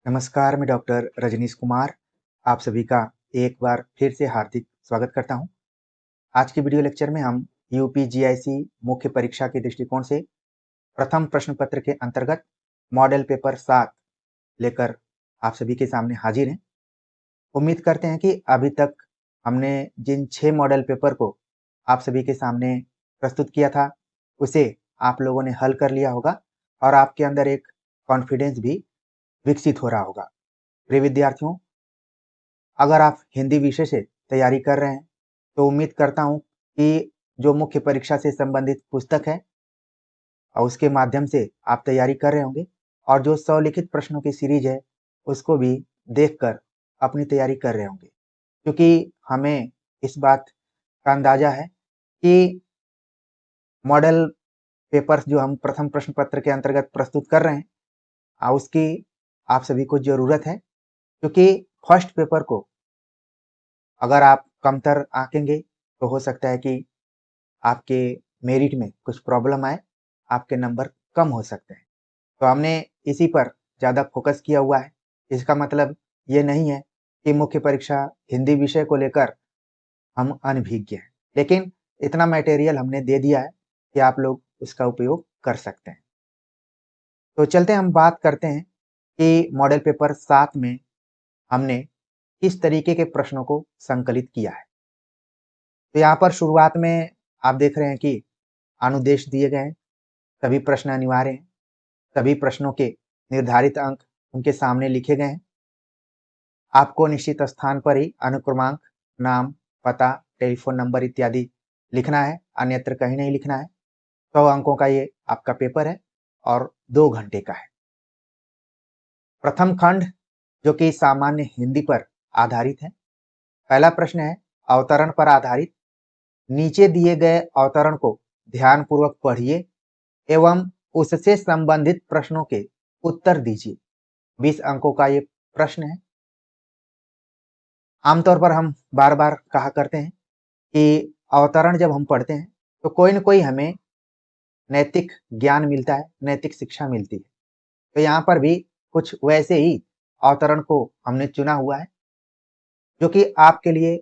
नमस्कार, मैं डॉक्टर रजनीश कुमार आप सभी का एक बार फिर से हार्दिक स्वागत करता हूं। आज की वीडियो लेक्चर में हम यूपीजीआईसी मुख्य परीक्षा के दृष्टिकोण से प्रथम प्रश्न पत्र के अंतर्गत मॉडल पेपर 7 लेकर आप सभी के सामने हाजिर हैं। उम्मीद करते हैं कि अभी तक हमने जिन 6 मॉडल पेपर को आप सभी के सामने प्रस्तुत किया था, उसे आप लोगों ने हल कर लिया होगा और आपके अंदर एक कॉन्फिडेंस भी विकसित हो रहा होगा। प्रिय विद्यार्थियों, अगर आप हिंदी विषय से तैयारी कर रहे हैं तो उम्मीद करता हूं कि जो मुख्य परीक्षा से संबंधित पुस्तक है और उसके माध्यम से आप तैयारी कर रहे होंगे और जो 100 लिखित प्रश्नों की सीरीज है उसको भी देखकर अपनी तैयारी कर रहे होंगे, क्योंकि हमें इस बात का अंदाजा है कि मॉडल पेपर्स जो हम प्रथम प्रश्न पत्र के अंतर्गत प्रस्तुत कर रहे हैं उसकी आप सभी को जरूरत है, क्योंकि फर्स्ट पेपर को अगर आप कमतर आंकेंगे तो हो सकता है कि आपके मेरिट में कुछ प्रॉब्लम आए, आपके नंबर कम हो सकते हैं। तो हमने इसी पर ज़्यादा फोकस किया हुआ है। इसका मतलब ये नहीं है कि मुख्य परीक्षा हिंदी विषय को लेकर हम अनभिज्ञ हैं, लेकिन इतना मटेरियल हमने दे दिया है कि आप लोग उसका उपयोग कर सकते हैं। तो चलते हम बात करते हैं कि मॉडल पेपर 7 में हमने किस तरीके के प्रश्नों को संकलित किया है। तो यहाँ पर शुरुआत में आप देख रहे हैं कि अनुदेश दिए गए हैं, सभी प्रश्न अनिवार्य हैं, सभी प्रश्नों के निर्धारित अंक उनके सामने लिखे गए हैं। आपको निश्चित स्थान पर ही अनुक्रमांक, नाम, पता, टेलीफोन नंबर इत्यादि लिखना है, अन्यत्र कहीं नहीं लिखना है। 100 अंकों का ये आपका पेपर है और 2 घंटे का है। प्रथम खंड जो कि सामान्य हिंदी पर आधारित है। पहला प्रश्न है अवतरण पर आधारित। नीचे दिए गए अवतरण को ध्यानपूर्वक पढ़िए एवं उससे संबंधित प्रश्नों के उत्तर दीजिए। 20 अंकों का ये प्रश्न है। आमतौर पर हम बार बार कहा करते हैं कि अवतरण जब हम पढ़ते हैं तो कोई न कोई हमें नैतिक ज्ञान मिलता है, नैतिक शिक्षा मिलती है। तो यहाँ पर भी कुछ वैसे ही अवतरण को हमने चुना हुआ है जो कि आपके लिए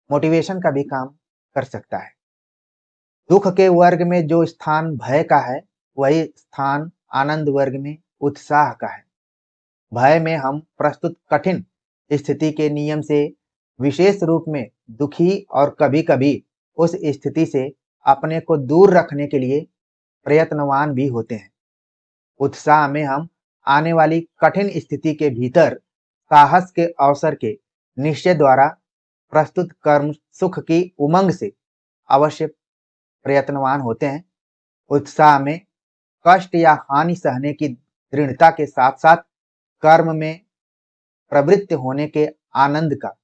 मोटिवेशन का भी काम कर सकता है। दुख के वर्ग में जो स्थान भय का है, वही स्थान आनंद वर्ग में उत्साह का है। भय में हम प्रस्तुत कठिन स्थिति के नियम से विशेष रूप में दुखी और कभी-कभी उस स्थिति से अपने को दूर रखने के लिए प्रयत्नवान भी होते हैं। उत्साह में हम आने वाली कठिन स्थिति के भीतर साहस के अवसर के निश्चय द्वारा प्रस्तुत कर्म सुख की उमंग से अवश्य प्रयत्नवान होते हैं। उत्साह में कष्ट या हानि सहने की दृढ़ता के साथ साथ कर्म में प्रवृत्त होने के आनंद का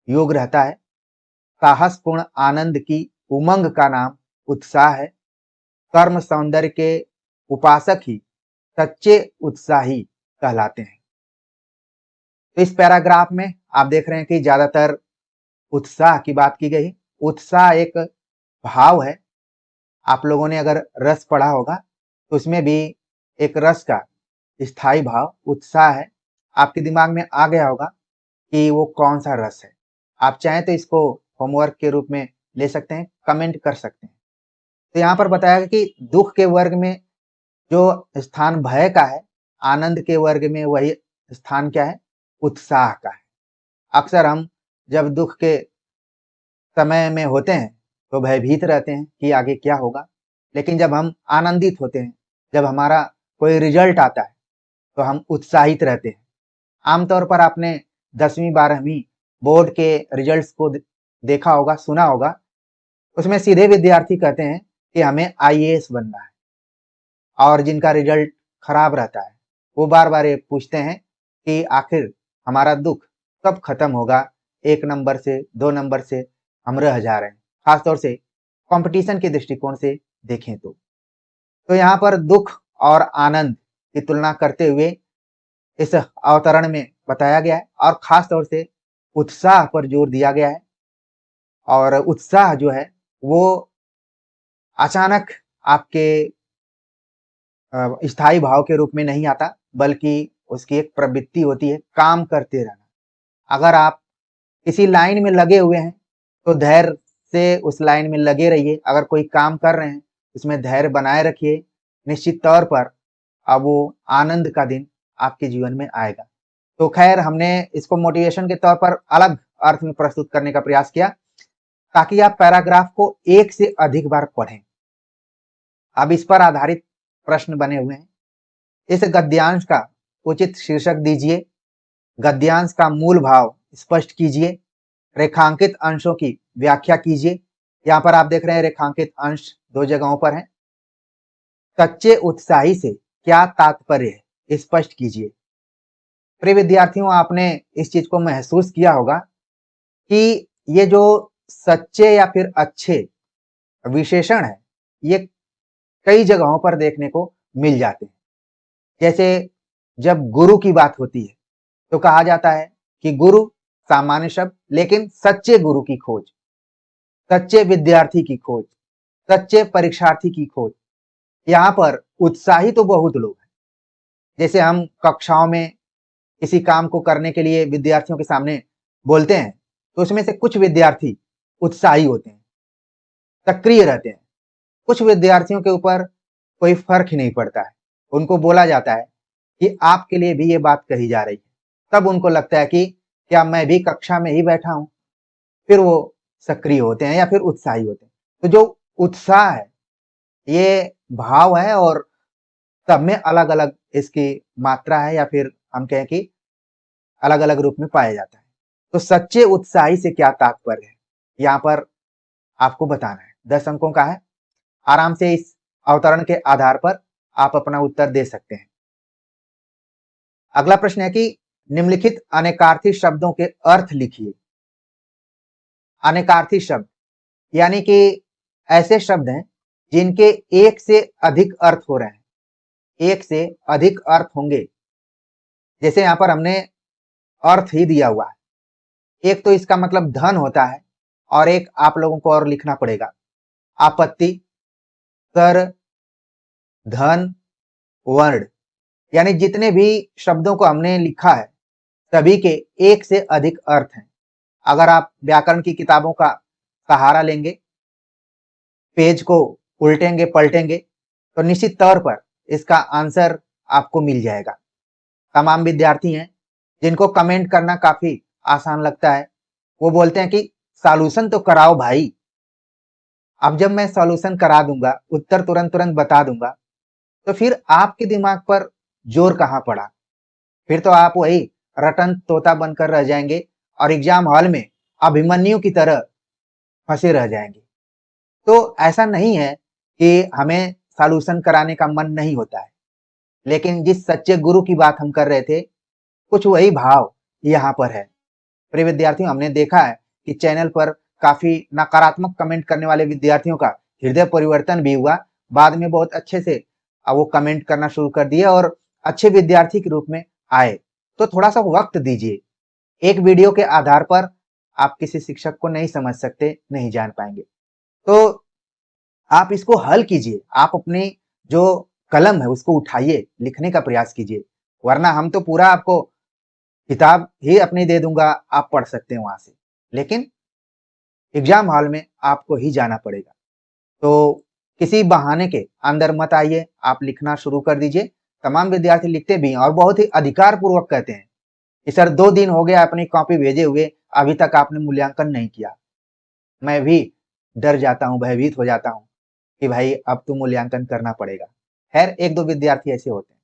योग रहता है। साहसपूर्ण आनंद की उमंग का नाम उत्साह है। कर्म सौंदर्य के उपासक ही सच्चे उत्साही कहलाते हैं। तो इस पैराग्राफ में आप देख रहे हैं कि ज्यादातर उत्साह की बात की गई। उत्साह एक भाव है। आप लोगों ने अगर रस पढ़ा होगा तो उसमें भी एक रस का स्थायी भाव उत्साह है। आपके दिमाग में आ गया होगा कि वो कौन सा रस है। आप चाहें तो इसको होमवर्क के रूप में ले सकते हैं, कमेंट कर सकते हैं। तो यहाँ पर बताया गया कि दुख के वर्ग में जो स्थान भय का है, आनंद के वर्ग में वही स्थान क्या है, उत्साह का है। अक्सर हम जब दुख के समय में होते हैं तो भयभीत रहते हैं कि आगे क्या होगा, लेकिन जब हम आनंदित होते हैं, जब हमारा कोई रिजल्ट आता है तो हम उत्साहित रहते हैं। आमतौर पर आपने 10वीं 12वीं बोर्ड के रिजल्ट्स को देखा होगा, सुना होगा। उसमें सीधे विद्यार्थी कहते हैं कि हमें आईएएस बनना है, और जिनका रिजल्ट खराब रहता है वो बार बार ये पूछते हैं कि आखिर हमारा दुख कब खत्म होगा, 1 नंबर से 2 नंबर से हम रह जा रहे हैं। खासतौर से कंपटीशन के दृष्टिकोण से देखें तो यहाँ पर दुख और आनंद की तुलना करते हुए इस अवतरण में बताया गया है और खास तौर से उत्साह पर जोर दिया गया है। और उत्साह जो है वो अचानक आपके स्थायी भाव के रूप में नहीं आता, बल्कि उसकी एक प्रवृत्ति होती है काम करते रहना। अगर आप किसी लाइन में लगे हुए हैं तो धैर्य से उस लाइन में लगे रहिए। अगर कोई काम कर रहे हैं उसमें धैर्य बनाए रखिए। निश्चित तौर पर अब वो आनंद का दिन आपके जीवन में आएगा। तो खैर हमने इसको मोटिवेशन के तौर पर अलग अर्थ में प्रस्तुत करने का प्रयास किया ताकि आप पैराग्राफ को एक से अधिक बार पढ़ें। अब इस पर आधारित प्रश्न बने हुए हैं। इस गद्यांश का उचित शीर्षक दीजिए, गद्यांश का मूल भाव स्पष्ट कीजिए, रेखांकित अंशों की व्याख्या कीजिए। यहाँ पर आप देख रहे हैं रेखांकित अंश 2 जगहों पर हैं। सच्चे उत्साही से क्या तात्पर्य है, स्पष्ट कीजिए। प्रिय विद्यार्थियों, आपने इस चीज को महसूस किया होगा कि ये जो सच्चे या फिर अच्छे विशेषण है ये कई जगहों पर देखने को मिल जाते हैं। जैसे जब गुरु की बात होती है तो कहा जाता है कि गुरु सामान्य शब्द, लेकिन सच्चे गुरु की खोज, सच्चे विद्यार्थी की खोज, सच्चे परीक्षार्थी की खोज। यहाँ पर उत्साही तो बहुत लोग हैं। जैसे हम कक्षाओं में किसी काम को करने के लिए विद्यार्थियों के सामने बोलते हैं तो उसमें से कुछ विद्यार्थी उत्साही होते हैं, सक्रिय रहते हैं। कुछ विद्यार्थियों के ऊपर कोई फर्क ही नहीं पड़ता है। उनको बोला जाता है कि आपके लिए भी ये बात कही जा रही है, तब उनको लगता है कि क्या मैं भी कक्षा में ही बैठा हूं। फिर वो सक्रिय होते हैं या फिर उत्साही होते हैं। तो जो उत्साह है ये भाव है और सब में अलग अलग इसकी मात्रा है या फिर हम कहें कि अलग अलग रूप में पाया जाता है। तो सच्चे उत्साही से क्या तात्पर्य है यहाँ पर आपको बताना है। 10 अंकों का है। आराम से इस अवतरण के आधार पर आप अपना उत्तर दे सकते हैं। अगला प्रश्न है कि निम्नलिखित अनेकार्थी शब्दों के अर्थ लिखिए। अनेकार्थी शब्द यानी कि ऐसे शब्द हैं जिनके एक से अधिक अर्थ हो रहे हैं, एक से अधिक अर्थ होंगे। जैसे यहां पर हमने अर्थ ही दिया हुआ है। एक तो इसका मतलब धन होता है और एक आप लोगों को और लिखना पड़ेगा, आपत्ति, कर, धन, वर्ण। यानी जितने भी शब्दों को हमने लिखा है सभी के एक से अधिक अर्थ हैं। अगर आप व्याकरण की किताबों का सहारा लेंगे, पेज को उल्टेंगे पलटेंगे तो निश्चित तौर पर इसका आंसर आपको मिल जाएगा। तमाम विद्यार्थी हैं जिनको कमेंट करना काफी आसान लगता है, वो बोलते हैं कि सॉल्यूशन तो कराओ भाई। अब जब मैं सॉल्यूशन करा दूंगा, उत्तर तुरंत तुरंत बता दूंगा, तो फिर आपके दिमाग पर जोर कहाँ पड़ा। फिर तो आप वही रटन तोता बनकर रह जाएंगे और एग्जाम हॉल में अभिमन्यु की तरह फंसे रह जाएंगे। तो ऐसा नहीं है कि हमें सॉल्यूशन कराने का मन नहीं होता है, लेकिन जिस सच्चे गुरु की बात हम कर रहे थे कुछ वही भाव यहाँ पर है। प्रिय विद्यार्थियों, हमने देखा है कि चैनल पर काफी नकारात्मक कमेंट करने वाले विद्यार्थियों का हृदय परिवर्तन भी हुआ। बाद में बहुत अच्छे से वो कमेंट करना शुरू कर दिए और अच्छे विद्यार्थी के रूप में आए। तो थोड़ा सा वक्त दीजिए। एक वीडियो के आधार पर आप किसी शिक्षक को नहीं समझ सकते, नहीं जान पाएंगे। तो आप इसको हल कीजिए। आप अपनी जो कलम है उसको उठाइए, लिखने का प्रयास कीजिए। वरना हम तो पूरा आपको किताब ही अपनी दे दूंगा, आप पढ़ सकते हैं वहां से, लेकिन एग्जाम हॉल में आपको ही जाना पड़ेगा। तो किसी बहाने के अंदर मत आइए, आप लिखना शुरू कर दीजिए। तमाम विद्यार्थी लिखते भी हैं और बहुत ही अधिकार पूर्वक कहते हैं कि सर 2 दिन हो गया अपनी कॉपी भेजे हुए, अभी तक आपने मूल्यांकन नहीं किया। मैं भी डर जाता हूँ, भयभीत हो जाता हूँ कि भाई अब तो मूल्यांकन करना पड़ेगा। खैर 1-2 विद्यार्थी ऐसे होते हैं।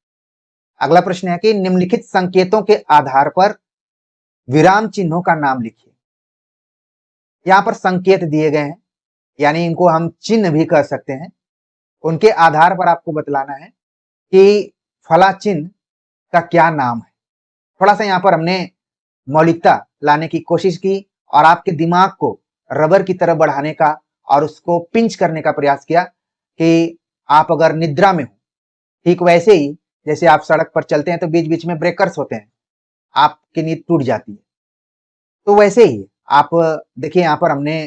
अगला प्रश्न है कि निम्नलिखित संकेतों के आधार पर विराम चिन्हों का नाम लिखिए। यहाँ पर संकेत दिए गए हैं, यानी इनको हम चिन्ह भी कह सकते हैं। उनके आधार पर आपको बतलाना है कि फला चिन्ह का क्या नाम है। थोड़ा सा यहाँ पर हमने मौलिकता लाने की कोशिश की और आपके दिमाग को रबर की तरह बढ़ाने का और उसको पिंच करने का प्रयास किया कि आप अगर निद्रा में हो, ठीक वैसे ही जैसे आप सड़क पर चलते हैं तो बीच बीच में ब्रेकर्स होते हैं, आपकी नींद टूट जाती है, तो वैसे ही आप देखिए यहाँ पर हमने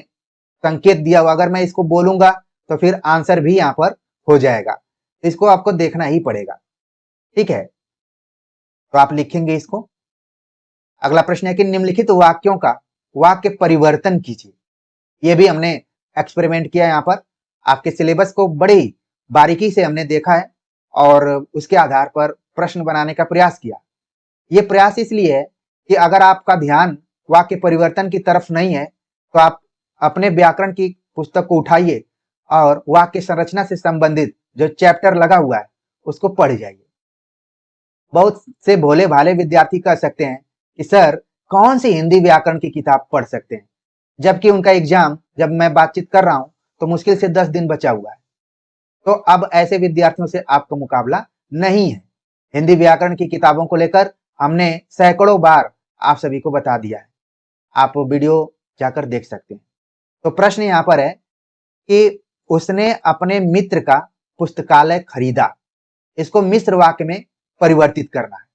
संकेत दिया हुआ। अगर मैं इसको बोलूंगा तो फिर आंसर भी यहाँ पर हो जाएगा। इसको आपको देखना ही पड़ेगा, ठीक है। तो आप लिखेंगे इसको। अगला प्रश्न है कि निम्नलिखित वाक्यों का वाक्य परिवर्तन कीजिए। ये भी हमने एक्सपेरिमेंट किया यहाँ पर, आपके सिलेबस को बड़ी बारीकी से हमने देखा है और उसके आधार पर प्रश्न बनाने का प्रयास किया। ये प्रयास इसलिए है कि अगर आपका ध्यान वाक्य परिवर्तन की तरफ नहीं है तो आप अपने व्याकरण की पुस्तक को उठाइए और वाक्य संरचना से संबंधित जो चैप्टर लगा हुआ है उसको पढ़ जाइए। बहुत से भोले भाले विद्यार्थी कह सकते हैं कि सर कौन सी हिंदी व्याकरण की किताब पढ़ सकते हैं, जबकि उनका एग्जाम जब मैं बातचीत कर रहा हूं तो मुश्किल से 10 दिन बचा हुआ है। तो अब ऐसे विद्यार्थियों से आपका मुकाबला नहीं है। हिंदी व्याकरण की किताबों को लेकर हमने सैकड़ों बार आप सभी को बता दिया है, आप वीडियो जाकर देख सकते हैं। तो प्रश्न यहाँ पर है कि उसने अपने मित्र का पुस्तकालय खरीदा, इसको मिश्र वाक्य में परिवर्तित करना है।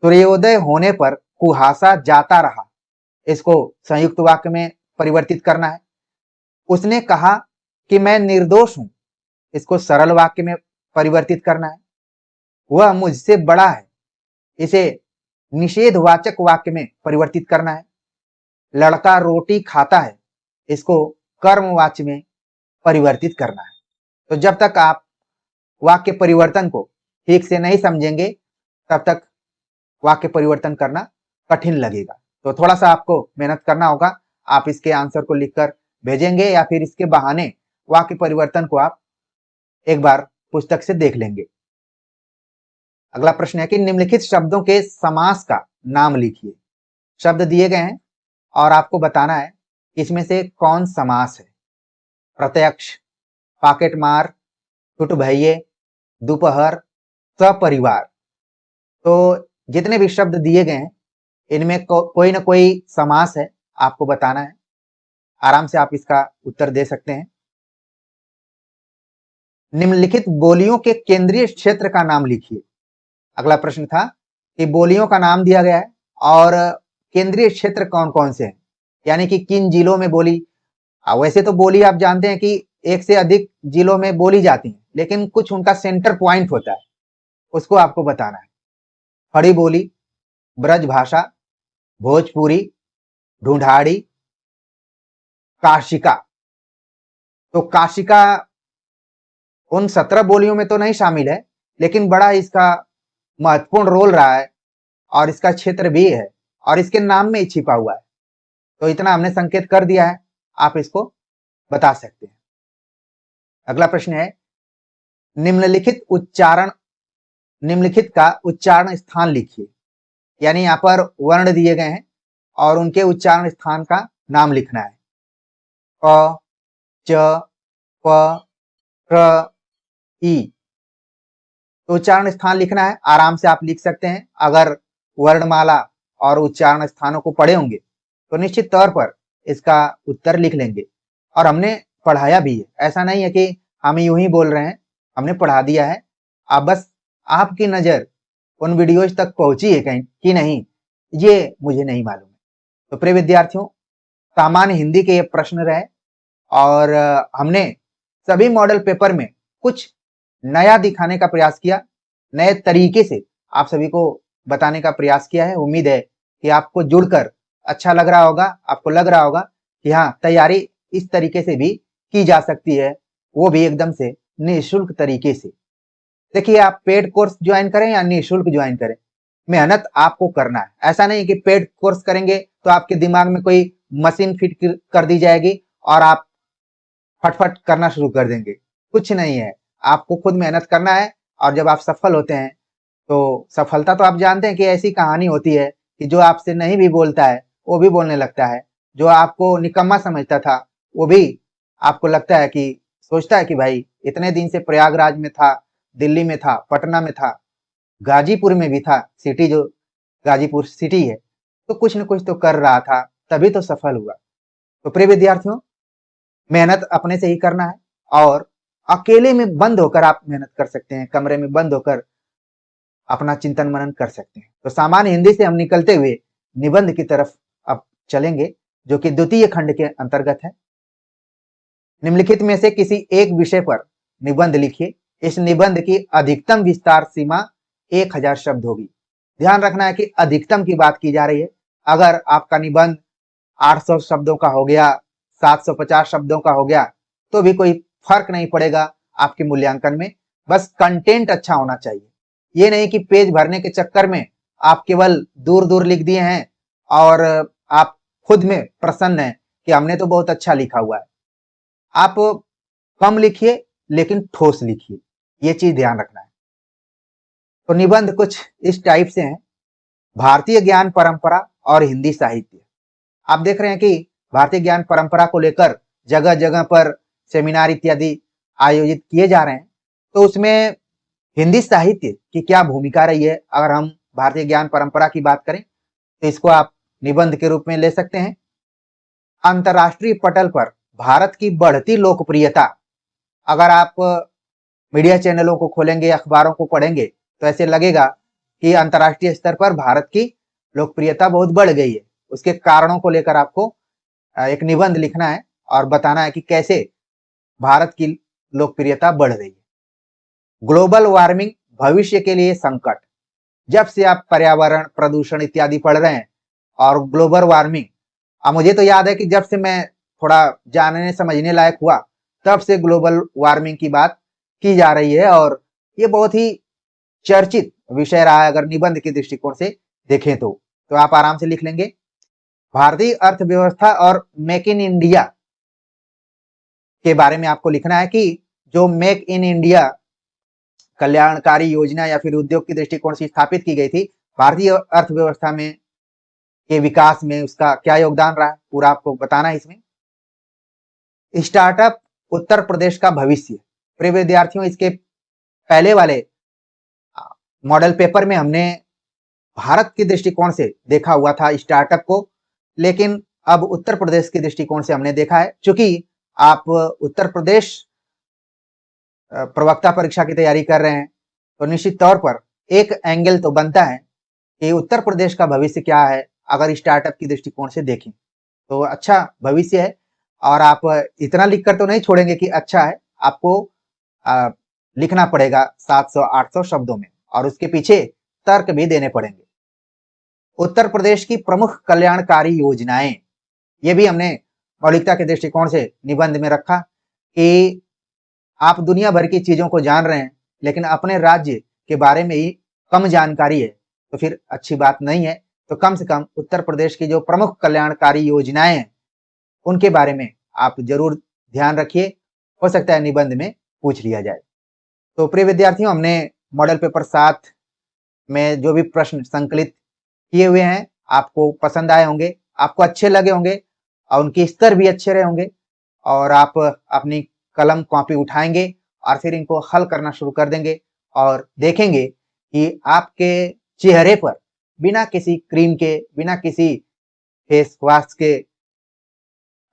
सूर्योदय होने पर कुहासा जाता रहा, इसको संयुक्त वाक्य में परिवर्तित करना है। उसने कहा कि मैं निर्दोष हूं, इसको सरल वाक्य में परिवर्तित करना है। वह मुझसे बड़ा है, इसे निषेधवाचक वाक्य में परिवर्तित करना है। लड़का रोटी खाता है, इसको कर्मवाच्य में परिवर्तित करना है। तो जब तक आप वाक्य परिवर्तन को ठीक से नहीं समझेंगे तब तक वाक्य परिवर्तन करना कठिन लगेगा। तो थोड़ा सा आपको मेहनत करना होगा। आप इसके आंसर को लिखकर भेजेंगे या फिर इसके बहाने वाक्य परिवर्तन को आप एक बार पुस्तक से देख लेंगे। अगला प्रश्न है कि निम्नलिखित शब्दों के समास का नाम लिखिए। शब्द दिए गए हैं और आपको बताना है इसमें से कौन समास है। प्रत्यक्ष, पॉकेट मार, छुट भइये, दोपहर, सपरिवार। तो जितने भी शब्द दिए गए हैं इनमें कोई ना कोई समास है, आपको बताना है। आराम से आप इसका उत्तर दे सकते हैं। निम्नलिखित बोलियों के केंद्रीय क्षेत्र का नाम लिखिए। अगला प्रश्न था कि बोलियों का नाम दिया गया है और केंद्रीय क्षेत्र कौन कौन से हैं, यानी कि किन जिलों में बोली। वैसे तो बोली आप जानते हैं कि एक से अधिक जिलों में बोली जाती है, लेकिन कुछ उनका सेंटर पॉइंट होता है, उसको आपको बताना है। खड़ी बोली, ब्रज भाषा, भोजपुरी, ढूंढाड़ी, काशिका। तो काशिका उन 17 बोलियों में तो नहीं शामिल है, लेकिन बड़ा इसका महत्वपूर्ण रोल रहा है और इसका क्षेत्र भी है और इसके नाम में ही छिपा हुआ है। तो इतना हमने संकेत कर दिया है, आप इसको बता सकते हैं। अगला प्रश्न है निम्नलिखित का उच्चारण स्थान लिखिए। यानी यहाँ पर वर्ण दिए गए हैं और उनके उच्चारण स्थान का नाम लिखना है। क, च, प, क, ई। तो उच्चारण स्थान लिखना है, आराम से आप लिख सकते हैं। अगर वर्णमाला और उच्चारण स्थानों को पढ़े होंगे तो निश्चित तौर पर इसका उत्तर लिख लेंगे। और हमने पढ़ाया भी है, ऐसा नहीं है कि हम यूं ही बोल रहे हैं, हमने पढ़ा दिया है। अब बस आपकी नजर उन वीडियोज तक पहुंची है कहीं कि नहीं, ये मुझे नहीं मालूम है। तो प्रिय विद्यार्थियों, सामान्य हिंदी के ये प्रश्न रहे और हमने सभी मॉडल पेपर में कुछ नया दिखाने का प्रयास किया, नए तरीके से आप सभी को बताने का प्रयास किया है। उम्मीद है कि आपको जुड़कर अच्छा लग रहा होगा, आपको लग रहा होगा कि हाँ, तैयारी इस तरीके से भी की जा सकती है, वो भी एकदम से निःशुल्क तरीके से। देखिए, आप पेड कोर्स ज्वाइन करें या निःशुल्क ज्वाइन करें, मेहनत आपको करना है। ऐसा नहीं कि पेड कोर्स करेंगे तो आपके दिमाग में कोई मशीन फिट कर दी जाएगी और आप फटफट करना शुरू कर देंगे। कुछ नहीं है, आपको खुद मेहनत करना है और जब आप सफल होते हैं तो सफलता तो आप जानते हैं कि ऐसी कहानी होती है कि जो आपसे नहीं भी बोलता है वो भी बोलने लगता है। जो आपको निकम्मा समझता था वो भी आपको लगता है कि सोचता है कि भाई इतने दिन से प्रयागराज में था, दिल्ली में था, पटना में था, गाजीपुर में भी था, सिटी जो गाजीपुर सिटी है, तो कुछ न कुछ तो कर रहा था, तभी तो सफल हुआ। तो प्रिय विद्यार्थियों, मेहनत अपने से ही करना है और अकेले में बंद होकर आप मेहनत कर सकते हैं, कमरे में बंद होकर अपना चिंतन मनन कर सकते हैं। तो सामान्य हिंदी से हम निकलते हुए निबंध की तरफ अब चलेंगे, जो कि द्वितीय खंड के अंतर्गत है। निम्नलिखित में से किसी एक विषय पर निबंध लिखिए। इस निबंध की अधिकतम विस्तार सीमा 1000 शब्द होगी। ध्यान रखना है कि अधिकतम की बात की जा रही है। अगर आपका निबंध 800 शब्दों का हो गया, 750 शब्दों का हो गया, तो भी कोई फर्क नहीं पड़ेगा आपके मूल्यांकन में। बस कंटेंट अच्छा होना चाहिए। ये नहीं कि पेज भरने के चक्कर में आप केवल दूर दूर लिख दिए हैं और आप खुद में प्रसन्न हैं कि हमने तो बहुत अच्छा लिखा हुआ है। आप कम लिखिए लेकिन ठोस लिखिए, ये चीज ध्यान रखना है। तो निबंध कुछ इस टाइप से हैं। भारतीय ज्ञान परंपरा और हिंदी साहित्य। आप देख रहे हैं कि भारतीय ज्ञान परंपरा को लेकर जगह जगह पर सेमिनार इत्यादि आयोजित किए जा रहे हैं। तो उसमें हिंदी साहित्य की क्या भूमिका रही है, अगर हम भारतीय ज्ञान परंपरा की बात करें तो इसको आप निबंध के रूप में ले सकते हैं। अंतर्राष्ट्रीय पटल पर भारत की बढ़ती लोकप्रियता। अगर आप मीडिया चैनलों को खोलेंगे, अखबारों को पढ़ेंगे, तो ऐसे लगेगा कि अंतर्राष्ट्रीय स्तर पर भारत की लोकप्रियता बहुत बढ़ गई है। उसके कारणों को लेकर आपको एक निबंध लिखना है और बताना है कि कैसे भारत की लोकप्रियता बढ़ रही है। ग्लोबल वार्मिंग भविष्य के लिए संकट। जब से आप पर्यावरण प्रदूषण इत्यादि पढ़ रहे हैं और ग्लोबल वार्मिंग, मुझे तो याद है कि जब से मैं थोड़ा जानने समझने लायक हुआ, तब से ग्लोबल वार्मिंग की बात की जा रही है और ये बहुत ही चर्चित विषय रहा है। अगर निबंध के दृष्टिकोण से देखें तो आप आराम से लिख लेंगे। भारतीय अर्थव्यवस्था और मेक इन इंडिया के बारे में आपको लिखना है कि जो मेक इन इंडिया कल्याणकारी योजना या फिर उद्योग की दृष्टिकोण से स्थापित की गई थी, भारतीय अर्थव्यवस्था में के विकास में उसका क्या योगदान रहा है, पूरा आपको बताना है इसमें। स्टार्टअप उत्तर प्रदेश का भविष्य। प्रिय विद्यार्थियों, इसके पहले वाले मॉडल पेपर में हमने भारत के दृष्टिकोण से देखा हुआ था स्टार्टअप को, लेकिन अब उत्तर प्रदेश के दृष्टिकोण से हमने देखा है। चूंकि आप उत्तर प्रदेश प्रवक्ता परीक्षा की तैयारी कर रहे हैं, तो निश्चित तौर पर एक एंगल तो बनता है कि उत्तर प्रदेश का भविष्य क्या है। अगर स्टार्टअप की दृष्टिकोण से देखें तो अच्छा भविष्य है। और आप इतना लिखकर तो नहीं छोड़ेंगे कि अच्छा है, आपको लिखना पड़ेगा 700-800 शब्दों में और उसके पीछे तर्क भी देने पड़ेंगे। उत्तर प्रदेश की प्रमुख कल्याणकारी योजनाएं, ये भी हमने मौलिकता के दृष्टिकोण से निबंध में रखा कि आप दुनिया भर की चीजों को जान रहे हैं लेकिन अपने राज्य के बारे में ही कम जानकारी है, तो फिर अच्छी बात नहीं है। तो कम से कम उत्तर प्रदेश की जो प्रमुख कल्याणकारी योजनाएं हैं उनके बारे में आप जरूर ध्यान रखिए, हो सकता है निबंध में पूछ लिया जाए। तो प्रिय विद्यार्थियों, हमने मॉडल पेपर 7 में जो भी प्रश्न संकलित किए हुए हैं आपको पसंद आए होंगे, आपको अच्छे लगे होंगे और उनके स्तर भी अच्छे रहे होंगे और आप अपनी कलम कॉपी उठाएंगे और फिर इनको हल करना शुरू कर देंगे और देखेंगे कि आपके चेहरे पर बिना किसी क्रीम के, बिना किसी फेस वॉश के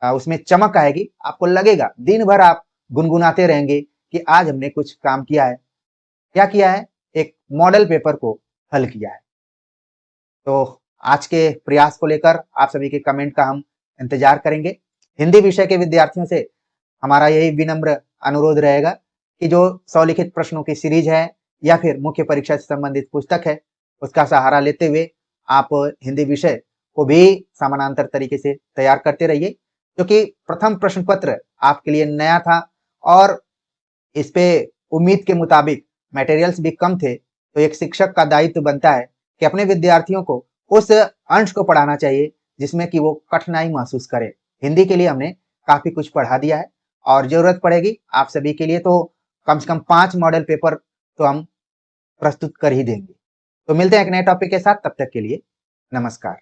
उसमें चमक आएगी। आपको लगेगा दिन भर आप गुनगुनाते रहेंगे कि आज हमने कुछ काम किया है। क्या किया है? एक मॉडल पेपर को हल किया है। तो आज के प्रयास को लेकर आप सभी के कमेंट का हम इंतजार करेंगे। हिंदी विषय के विद्यार्थियों से हमारा यही विनम्र अनुरोध रहेगा कि जो स्वलिखित प्रश्नों की सीरीज है या फिर मुख्य परीक्षा से संबंधित पुस्तक है, उसका सहारा लेते हुए आप हिंदी विषय को भी समानांतर तरीके से तैयार करते रहिए, क्योंकि प्रथम प्रश्न पत्र आपके लिए नया था और इस पे उम्मीद के मुताबिक मटेरियल्स भी कम थे। तो एक शिक्षक का दायित्व बनता है कि अपने विद्यार्थियों को उस अंश को पढ़ाना चाहिए जिसमें कि वो कठिनाई महसूस करे। हिंदी के लिए हमने काफी कुछ पढ़ा दिया है और जरूरत पड़ेगी आप सभी के लिए तो कम से कम 5 मॉडल पेपर तो हम प्रस्तुत कर ही देंगे। तो मिलते हैं एक नए टॉपिक के साथ, तब तक के लिए नमस्कार।